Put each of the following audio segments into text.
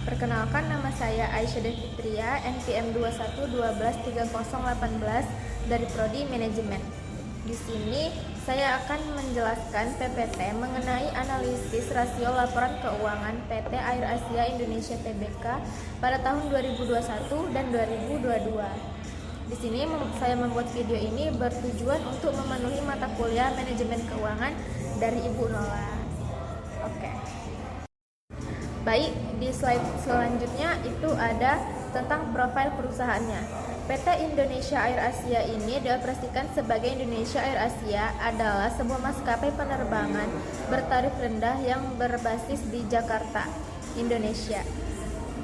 Perkenalkan, nama saya Aisyah Devitria, NPM 21123018 dari Prodi Manajemen. Di sini saya akan menjelaskan PPT mengenai analisis rasio laporan keuangan PT Air Asia Indonesia Tbk pada tahun 2021 dan 2022. Di sini saya membuat video ini bertujuan untuk memenuhi mata kuliah manajemen keuangan dari Ibu Nola. Oke. Baik, di slide selanjutnya itu ada tentang profil perusahaannya. PT Indonesia Air Asia ini dioperasikan sebagai Indonesia Air Asia adalah sebuah maskapai penerbangan bertarif rendah yang berbasis di Jakarta, Indonesia.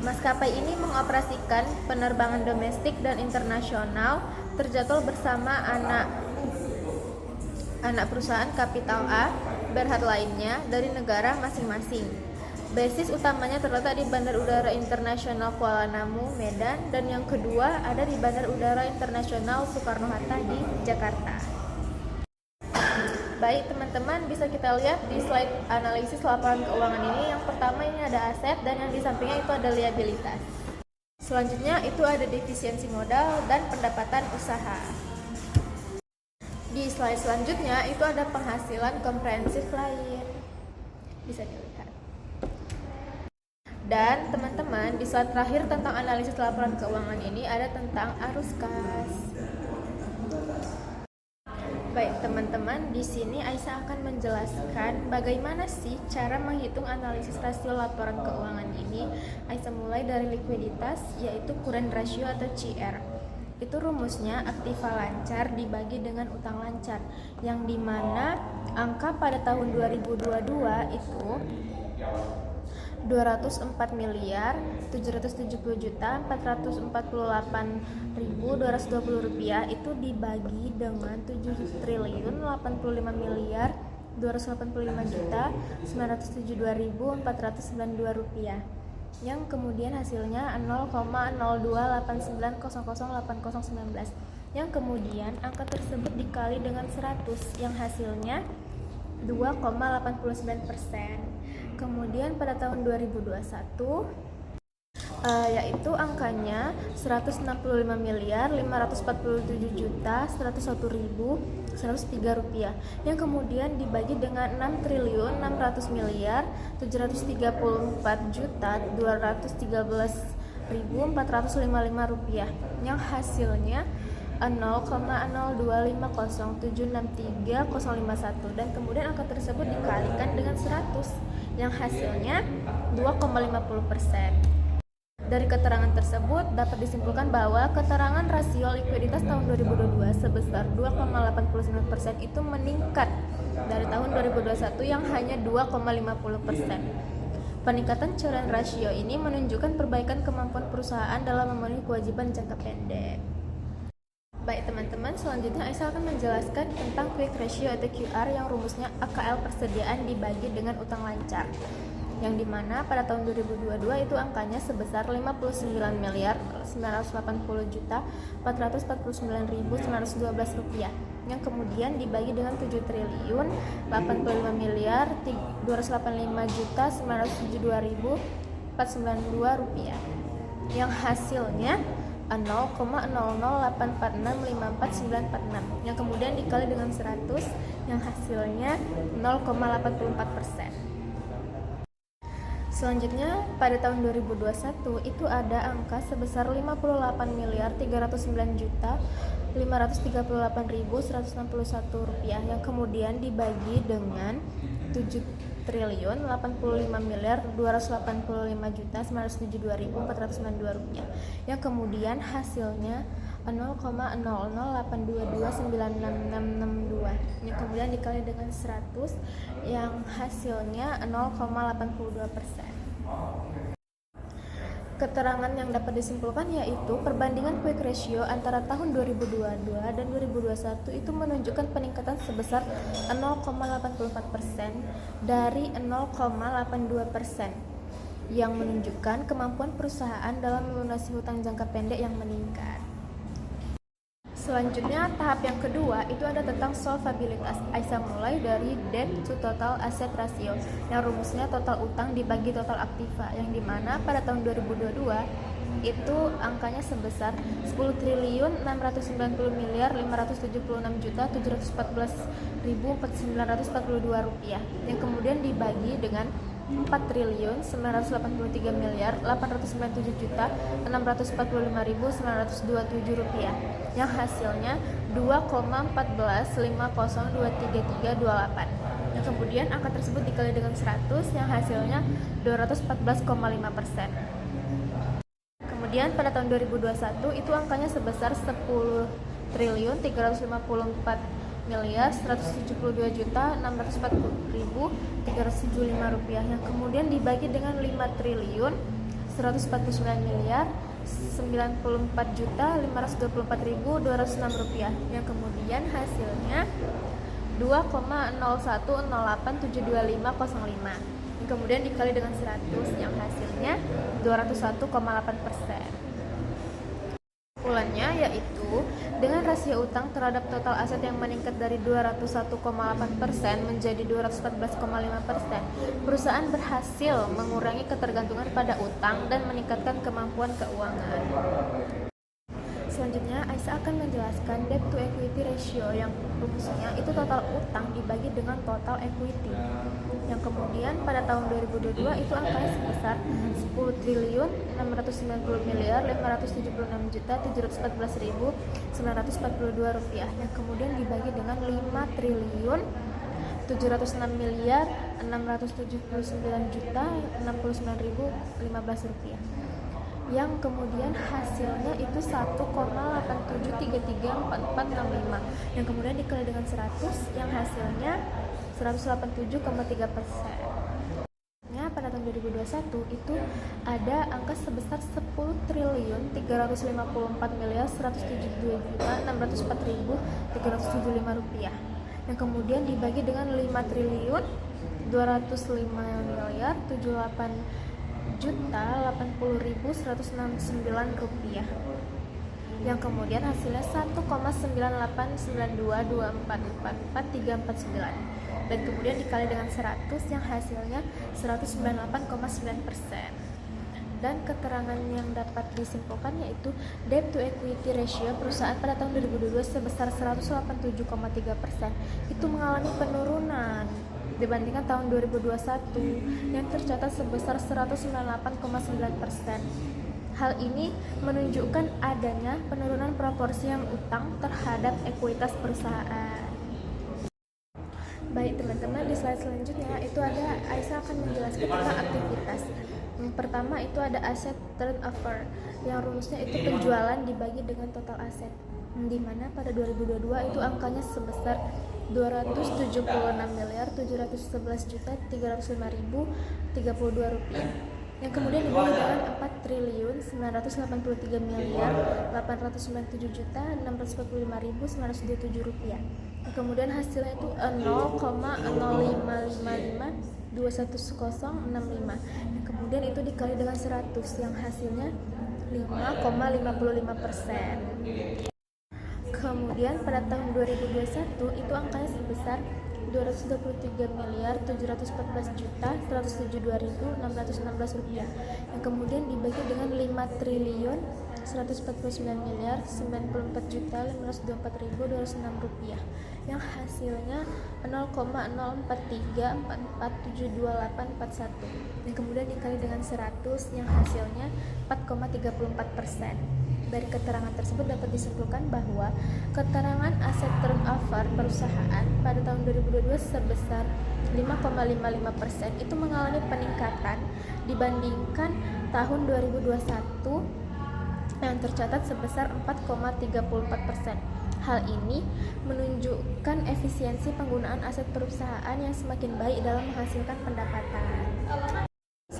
Maskapai ini mengoperasikan penerbangan domestik dan internasional terjadwal bersama anak perusahaan kapital A berhad lainnya dari negara masing-masing. Basis utamanya terletak di Bandar Udara Internasional Kuala Namu, Medan, dan yang kedua ada di Bandar Udara Internasional Soekarno-Hatta di Jakarta. Baik teman-teman, bisa kita lihat di slide analisis laporan keuangan ini. Yang pertama ini ada aset dan yang di sampingnya itu ada liabilitas. Selanjutnya itu ada defisiensi modal dan pendapatan usaha. Di slide selanjutnya itu ada penghasilan komprehensif lain. Bisa dilihat. Dan teman-teman, di slide terakhir tentang analisis laporan keuangan ini ada tentang arus kas. Baik teman-teman, di sini Aisyah akan menjelaskan bagaimana sih cara menghitung analisis rasio laporan keuangan ini. Aisyah mulai dari likuiditas, yaitu current ratio atau CR. Itu rumusnya aktiva lancar dibagi dengan utang lancar, yang dimana angka pada tahun 2022 itu 204.770.448.220 rupiah itu dibagi dengan 7.085.285.972.492 rupiah, yang kemudian hasilnya 0,0289008019, yang kemudian angka tersebut dikali dengan 100 yang hasilnya 2,89%. Kemudian pada tahun 2021 yaitu angkanya 165.547.101.103 rupiah, yang kemudian dibagi dengan 6.434.213.455 rupiah, yang hasilnya 0,0250763.051, dan kemudian angka tersebut dikalikan dengan 100 yang hasilnya 2,50%. Dari keterangan tersebut dapat disimpulkan bahwa keterangan rasio likuiditas tahun 2022 sebesar 2,89% itu meningkat dari tahun 2021 yang hanya 2,50%. Peningkatan current ratio ini menunjukkan perbaikan kemampuan perusahaan dalam memenuhi kewajiban jangka pendek. Baik teman-teman, selanjutnya Aisyah akan menjelaskan tentang quick ratio atau QR yang rumusnya AKL persediaan dibagi dengan utang lancar, yang dimana pada tahun 2022 itu angkanya sebesar 59.940.449.912 rupiah, yang kemudian dibagi dengan 7.085.285.972.492 rupiah, yang hasilnya 0,0084654.946, yang kemudian dikali dengan 100 yang hasilnya 0,84%. Selanjutnya pada tahun 2021 itu ada angka sebesar 58.309.538.161 rupiah, yang kemudian dibagi dengan 7.085.285.972.492 rupiah, yang kemudian hasilnya 0,00822966662, yang kemudian dikali dengan 100 yang hasilnya 0,82%. Keterangan yang dapat disimpulkan yaitu perbandingan quick ratio antara tahun 2022 dan 2021 itu menunjukkan peningkatan sebesar 0,84% dari 0,82%, yang menunjukkan kemampuan perusahaan dalam melunasi hutang jangka pendek yang meningkat. Selanjutnya, tahap yang kedua itu ada tentang solvabilitas. Aisyah mulai dari debt to total asset ratio, yang rumusnya total utang dibagi total aktiva, yang dimana pada tahun 2022 itu angkanya sebesar 10 triliun 690 miliar 576 juta 714.942 rupiah, yang kemudian dibagi dengan 4 triliun 983 miliar 897 juta 645.927 rupiah, yang hasilnya 2,145023328, yang kemudian angka tersebut dikali dengan 100 yang hasilnya 214,5%. Kemudian pada tahun 2021 itu angkanya sebesar 10 triliun 354 miliar 172 juta 640.375 rupiah, yang kemudian dibagi dengan 5 triliun 149 miliar 94 juta 524.206 rupiah, yang kemudian hasilnya 2,010872505, yang kemudian dikali dengan 100 yang hasilnya 201,8%. Kesimpulannya yaitu dengan rasio utang terhadap total aset yang meningkat dari 201,8% menjadi 214,5%, perusahaan berhasil mengurangi ketergantungan pada utang dan meningkatkan kemampuan keuangan. Selanjutnya, Aisyah akan menjelaskan debt to equity ratio, yang rumusnya itu total utang dibagi dengan total equity, yang kemudian pada tahun 2022 itu angkanya sebesar 10 triliun 690 miliar 576 juta 714.942 rupiah, yang kemudian dibagi dengan 5 triliun 706 miliar 679 juta 69.015 rupiah, yang kemudian hasilnya itu 1,87334465, yang kemudian dikali dengan 100 yang hasilnya 187,3%. Pada tahun 2021 itu ada angka sebesar 10 triliun 354 miliar 172 juta 604.375 rupiah, yang kemudian dibagi dengan 5 triliun 205 miliar 78 juta 80.169 rupiah, yang kemudian hasilnya 1,98922444349, dan kemudian dikali dengan 100 yang hasilnya 198,9%. Dan keterangan yang dapat disimpulkan yaitu debt to equity ratio perusahaan pada tahun 2022 sebesar 187,3% itu mengalami penurunan dibandingkan tahun 2021 yang tercatat sebesar 198,9%. Hal ini menunjukkan adanya penurunan proporsi yang utang terhadap ekuitas perusahaan. Baik teman-teman, di slide selanjutnya itu ada Aisyah akan menjelaskan tentang aktivitas. Yang pertama itu ada aset turnover, yang rumusnya itu penjualan dibagi dengan total aset, di mana pada 2022 itu angkanya sebesar 276 miliar 711 juta 305.032 rupiah, yang kemudian dibagi dengan 4 triliun 983 miliar 897 juta 645.927 rupiah, yang kemudian hasilnya itu 0,0555211065, yang kemudian itu dikali dengan 100 yang hasilnya 5,55%. Kemudian pada tahun 2021 itu angkanya sebesar 223 miliar 714 juta 172.616 rupiah, yang kemudian dibagi dengan 5 triliun 149 miliar 94 juta 524.206 rupiah, yang hasilnya 0,043447841, yang kemudian dikali dengan 100 yang hasilnya 4,34%. Dari keterangan tersebut dapat disimpulkan bahwa keterangan aset turnover perusahaan pada tahun 2022 sebesar 5,55% itu mengalami peningkatan dibandingkan tahun 2021 yang tercatat sebesar 4,34%. Hal ini menunjukkan efisiensi penggunaan aset perusahaan yang semakin baik dalam menghasilkan pendapatan.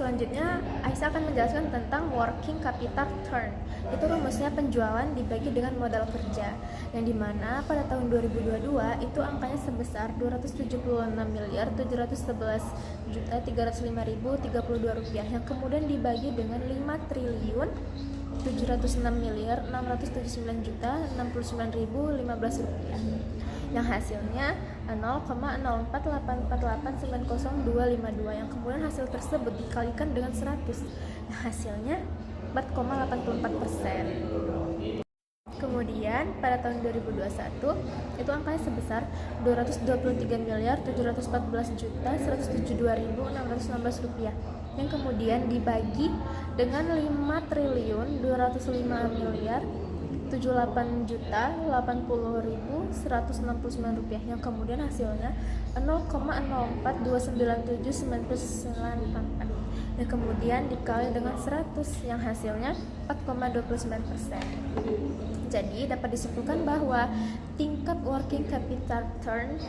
Selanjutnya, Aisyah akan menjelaskan tentang working capital turn. Itu rumusnya penjualan dibagi dengan modal kerja, yang dimana pada tahun 2022 itu angkanya sebesar 276.711.305.032 rupiah, yang kemudian dibagi dengan 5.706.679.069.015 rupiah, yang hasilnya 0,04848905252, yang kemudian hasil tersebut dikalikan dengan 100, yang hasilnya 4,84%. Kemudian pada tahun 2021 itu angkanya sebesar 223.714.172.616 rupiah, yang kemudian dibagi dengan 5.285.078.080.169 rupiah, yang kemudian hasilnya 0,04297994, yang kemudian dikali dengan 100, yang hasilnya 4,29%. Jadi dapat disimpulkan bahwa tingkat working capital turn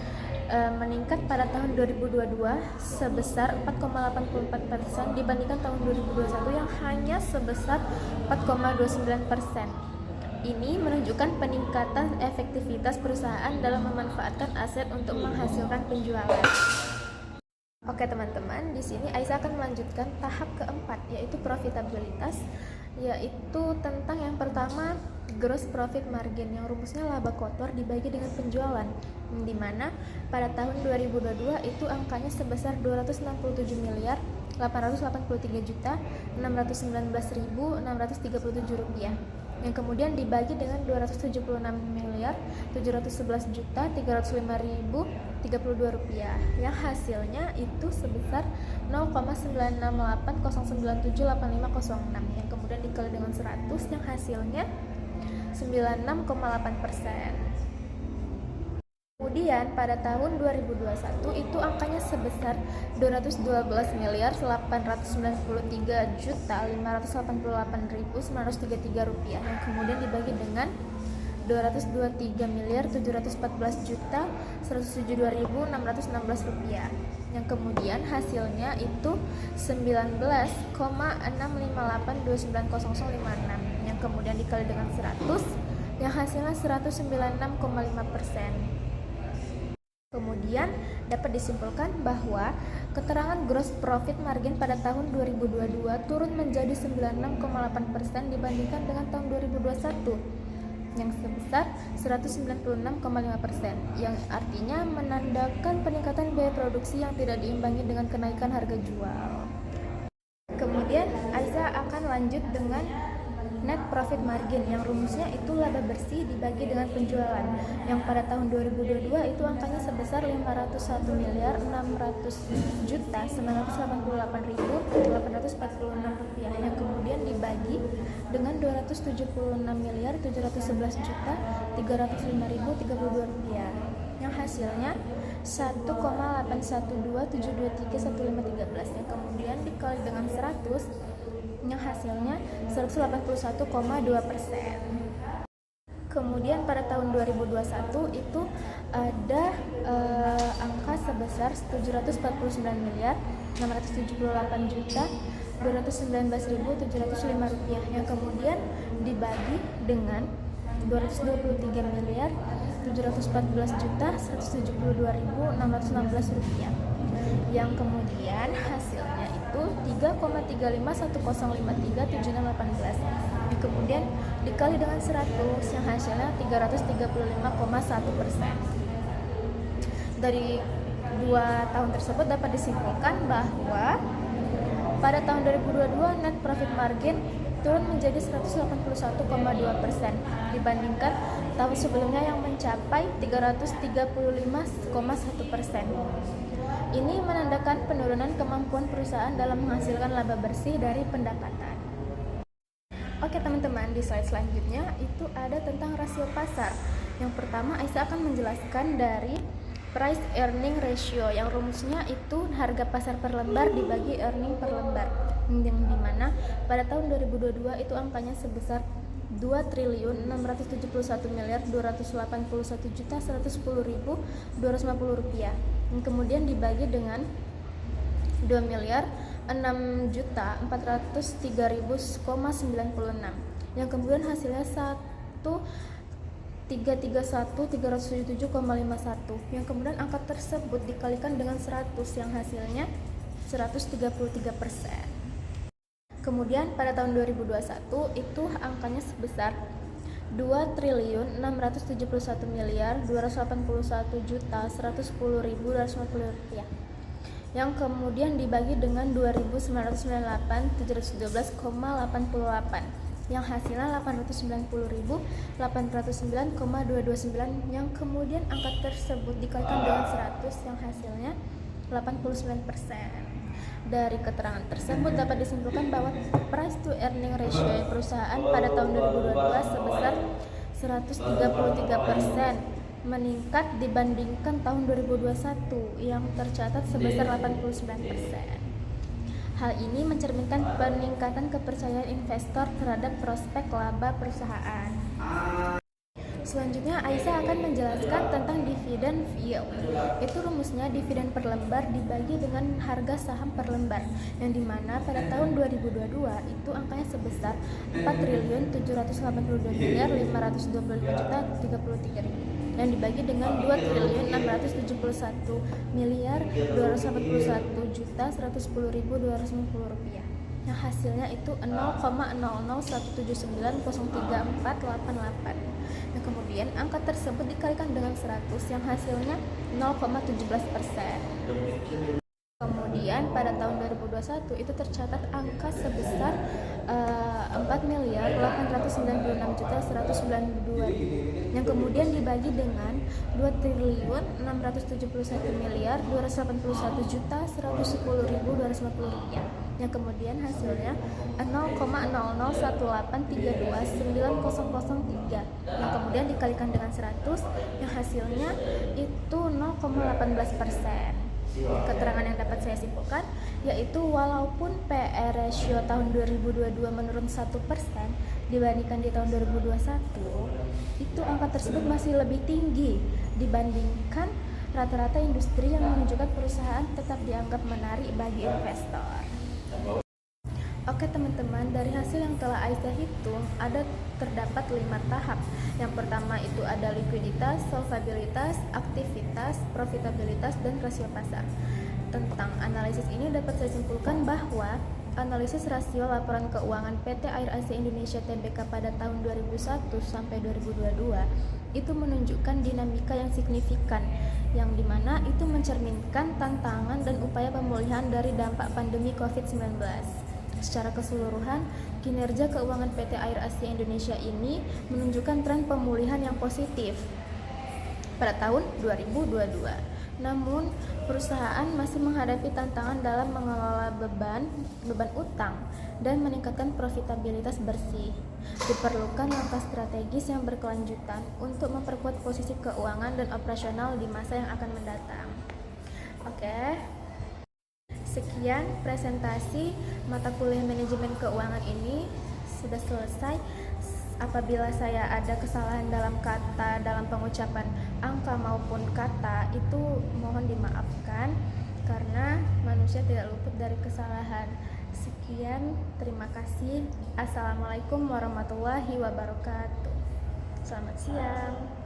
meningkat pada tahun 2022 sebesar 4,84% dibandingkan tahun 2021 yang hanya sebesar 4,29%. Ini menunjukkan peningkatan efektivitas perusahaan dalam memanfaatkan aset untuk menghasilkan penjualan. Oke teman-teman, di sini Aisyah akan melanjutkan tahap keempat, yaitu profitabilitas, yaitu tentang yang pertama gross profit margin, yang rumusnya laba kotor dibagi dengan penjualan, di mana pada tahun 2022 itu angkanya sebesar 263.883.619.637 rupiah, yang kemudian dibagi dengan 276.711.305.032 rupiah, yang hasilnya itu sebesar 0,96809785506, yang kemudian dikali dengan 100, yang hasilnya 96,8%. Kemudian pada tahun 2021 itu angkanya sebesar 212.993.588.933 rupiah, yang kemudian dibagi dengan 223.714.172.616 rupiah, yang kemudian hasilnya itu 19,658290056, yang kemudian dikali dengan 100, yang hasilnya 196,5%. Kemudian dapat disimpulkan bahwa keterangan gross profit margin pada tahun 2022 turun menjadi 96,8% dibandingkan dengan tahun 2021 yang sebesar 196,5%, yang artinya menandakan peningkatan biaya produksi yang tidak diimbangi dengan kenaikan harga jual. Kemudian Aisyah akan lanjut dengan net profit margin, yang rumusnya itu laba bersih dibagi dengan penjualan, yang pada tahun 2022 itu angkanya sebesar 501.600.988.846 rupiah, yang kemudian dibagi dengan 276.711.305.032 rupiah, yang hasilnya 1,812.723.1513, yang kemudian dikali dengan 100, yang hasilnya 181,2%. Kemudian pada tahun 2021 itu ada angka sebesar 749.678.219.705 rupiah, yang kemudian dibagi dengan 224.714.172.616 rupiah, yang kemudian hasilnya itu 3,3510537618, yang kemudian dikali dengan 100, yang hasilnya 335,1%. Dari dua tahun tersebut dapat disimpulkan bahwa pada tahun 2022 net profit margin turun menjadi 181,2% dibandingkan tahun sebelumnya yang mencapai 335,1%. Ini menandakan penurunan kemampuan perusahaan dalam menghasilkan laba bersih dari pendapatan. Oke teman-teman, di slide selanjutnya itu ada tentang rasio pasar. Yang pertama Aisyah akan menjelaskan dari price earning ratio, yang rumusnya itu harga pasar per lembar dibagi earning per lembar, yang dimana pada tahun 2022 itu angkanya sebesar 2.671.281.110.250 rupiah, yang kemudian dibagi dengan 6.403.096, yang kemudian hasilnya 1.331.377,51, yang kemudian angka tersebut dikalikan dengan 100 yang hasilnya 133%. Kemudian pada tahun 2021 itu angkanya sebesar 2.671.281.110.250 rupiah, yang kemudian dibagi dengan 2.998.712,88, yang hasilnya 890.809,229, yang kemudian angka tersebut dikalikan dengan 100 yang hasilnya 89%. Dari keterangan tersebut dapat disimpulkan bahwa price to earning ratio perusahaan pada tahun 2022 sebesar 133%, meningkat dibandingkan tahun 2021 yang tercatat sebesar 89%. Hal ini mencerminkan peningkatan kepercayaan investor terhadap prospek laba perusahaan. Selanjutnya, Aisyah akan menjelaskan tentang dividen yield. Itu rumusnya dividen per lembar dibagi dengan harga saham per lembar, yang dimana pada tahun 2022 itu angkanya sebesar 4.072.525.033, yang dibagi dengan 2.671.281.110.250 rupiah, yang hasilnya itu 0,0017903488, yang kemudian angka tersebut dikalikan dengan 100 yang hasilnya 0,17%. Kemudian pada tahun 2021 itu tercatat angka sebesar 4.896.192.000, yang kemudian dibagi dengan 2.671.281.110.250 rupiah, yang kemudian hasilnya 0,001832.9003, yang kemudian dikalikan dengan 100 yang hasilnya itu 0,18%. Keterangan yang dapat saya simpulkan yaitu walaupun PE ratio tahun 2022 menurun 1% dibandingkan di tahun 2021, itu angka tersebut masih lebih tinggi dibandingkan rata-rata industri yang menunjukkan perusahaan tetap dianggap menarik bagi investor. Oke teman-teman, dari hasil yang telah Aisyah hitung terdapat 5 tahap. Yang pertama itu ada likuiditas, solvabilitas, aktivitas, profitabilitas, dan rasio pasar. Tentang analisis ini dapat saya simpulkan bahwa analisis rasio laporan keuangan PT Air Asia Indonesia Tbk pada tahun 2001 sampai 2022 itu menunjukkan dinamika yang signifikan, yang dimana itu mencerminkan tantangan dan upaya pemulihan dari dampak pandemi COVID-19. Secara keseluruhan, kinerja keuangan PT Air Asia Indonesia ini menunjukkan tren pemulihan yang positif pada tahun 2022. Namun, perusahaan masih menghadapi tantangan dalam mengelola beban utang dan meningkatkan profitabilitas bersih. Diperlukan langkah strategis yang berkelanjutan untuk memperkuat posisi keuangan dan operasional di masa yang akan mendatang. Oke. Sekian presentasi mata kuliah manajemen keuangan ini sudah selesai. Apabila saya ada kesalahan dalam kata, dalam pengucapan angka maupun kata, itu mohon dimaafkan karena manusia tidak luput dari kesalahan. Sekian, terima kasih. Assalamualaikum warahmatullahi wabarakatuh. Selamat siang.